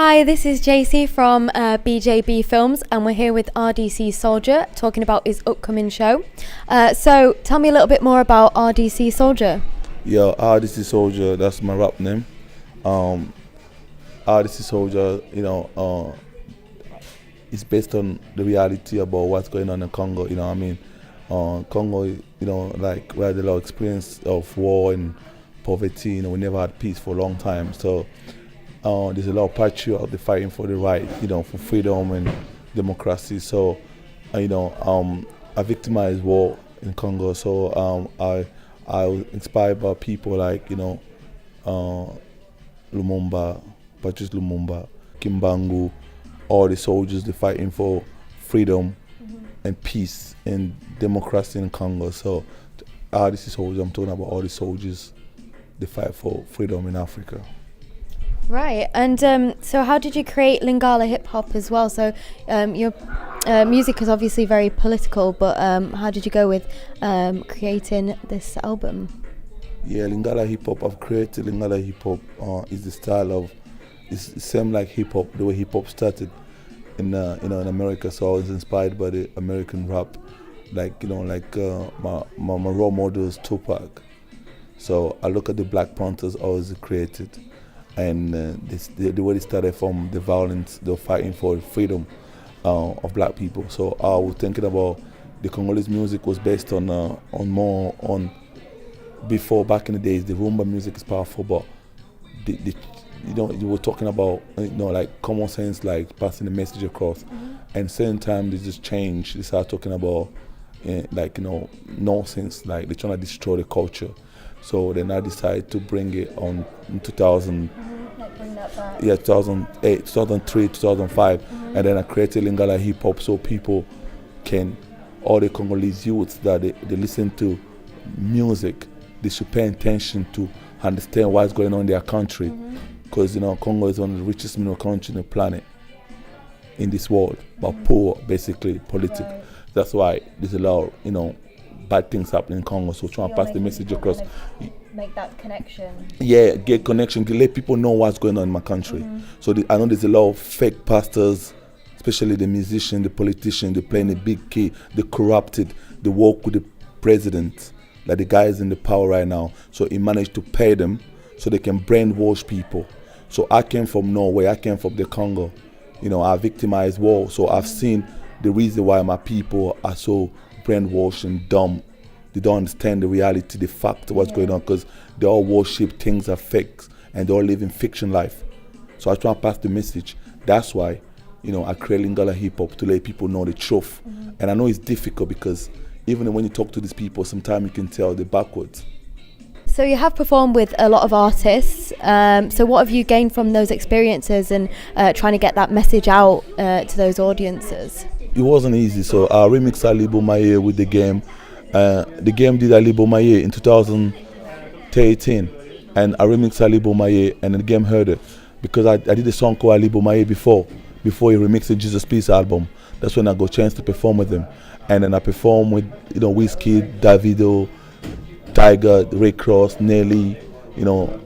Hi, this is JC from BJB Films, and we're here with RDC Soldier talking about his upcoming show. So tell me a little bit more about RDC Soldier. Yeah, RDC Soldier, that's my rap name. RDC Soldier, it's based on the reality about what's going on in Congo, you know what I mean? Congo, like we had a lot of experience of war and poverty, we never had peace for a long time. So there's a lot of patriots out there fighting for the right, for freedom and democracy. So, I victimized war in Congo. So I was inspired by people like, Lumumba, Patrice Lumumba, Kimbangu, all the soldiers, they're fighting for freedom and peace and democracy in Congo. So RDC Soldier, I'm talking about all the soldiers, they fight for freedom in Africa. Right, and so how did you create Lingala Hip Hop as well? So your music is obviously very political, but how did you go with creating this album? Yeah, Lingala Hip Hop, I've created Lingala Hip Hop. Is the style of, it's the same like hip hop, the way hip hop started in America. So I was inspired by the American rap, my role model is Tupac. So I look at the Black Panthers, always created. And the way they started from the violence, they were fighting for the freedom of black people. So I was thinking about the Congolese music was based on before, back in the days, the rumba music is powerful, but you were talking about like common sense, like passing the message across. And same time they just changed. They started talking about nonsense, like they're trying to destroy the culture. So then I decided to bring it on in 2000. Bring that back. Yeah, 2008, 2003, 2005, and then I created Lingala Hip Hop so people can, all the Congolese youths that they listen to music, they should pay attention to understand what's going on in their country, because Congo is one of the richest mineral countries on the planet in this world, but poor, basically, political. Right. That's why there's a lot of bad things happening in Congo, so trying to pass the message across. Make that connection. Yeah, get connection, let people know what's going on in my country. So I know there's a lot of fake pastors, especially the musicians, the politicians, they're playing a big key, they're corrupted, they work with the president, like the guys in the power right now. So he managed to pay them so they can brainwash people. So I came from Norway, I came from the Congo. I victimized war, so I've seen the reason why my people are so brainwashed and dumb. They don't understand the reality, the fact of what's going on, because they all worship things are fake and they all live in fiction life. So I try to pass the message. That's why, I create Lingala Hip Hop to let people know the truth. And I know it's difficult because even when you talk to these people, sometimes you can tell they're backwards. So you have performed with a lot of artists. So what have you gained from those experiences and trying to get that message out to those audiences? It wasn't easy. So I remixed Alibo Maye with the game. The game did Alibo Maye in 2013, and I remixed Alibo Maye, and the game heard it because I did a song called Alibo Maye before he remixed the Jesus Peace album. That's when I got a chance to perform with him, and then I performed with Whiskey, Davido, Tiger, Ray Cross, Nelly.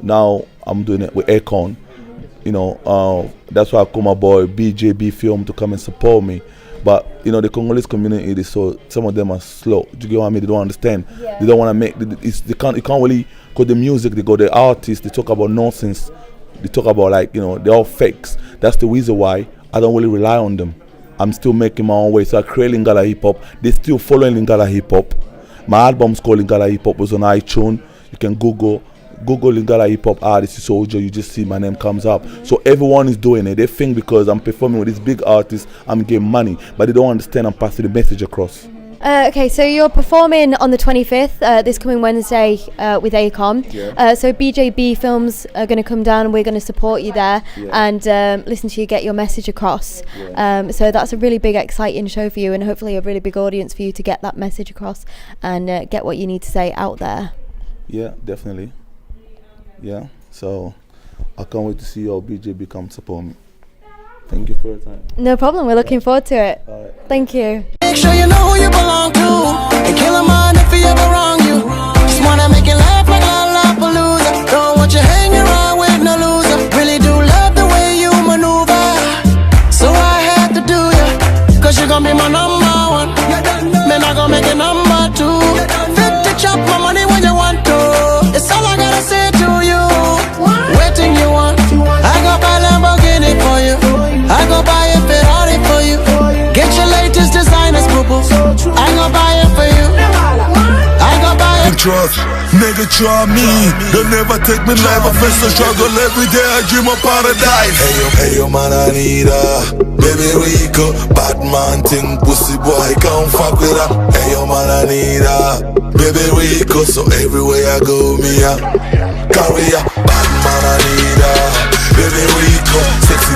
Now I'm doing it with Akon. That's why I call my boy BJB Film to come and support me. But the Congolese community, so some of them are slow. Do you get what I mean? They don't understand. Yeah. They don't want to make. They can't really. Cause the music, they go the artists. They talk about nonsense. They talk about they're all fakes. That's the reason why I don't really rely on them. I'm still making my own way. So I create Lingala Hip Hop. They still following Lingala Hip Hop. My album's called Lingala Hip Hop. Was on iTune. You can Google Lingala Hip Hop RDC Soldier, you just see my name comes up. So everyone is doing it. They think because I'm performing with these big artists, I'm getting money, but they don't understand I'm passing the message across. Okay, so you're performing on the 25th, this coming Wednesday with Akon. Yeah. So BJB Films are going to come down and we're going to support you there and listen to you get your message across. Yeah. So that's a really big, exciting show for you and hopefully a really big audience for you to get that message across and get what you need to say out there. Yeah, definitely. Yeah, so I can't wait to see your BJB come support me. Thank you for your time. No problem, we're looking forward to it. All right. Thank you. Make sure you know who you belong to and kill a man if he ever wrong you. Just wanna make you laugh like Lollapalooza. Don't want you hang around with no loser. Really do love the way you maneuver. trust. Nigga try me, they'll never take me life. I face the struggle every day, I dream of paradise. Hey yo man, I need her. Baby Rico, bad man thing, pussy boy, can't fuck with her. Hey yo man, I need her. Baby Rico, so everywhere I go, me a carry her. Bad man, I need her. Baby Rico, sexy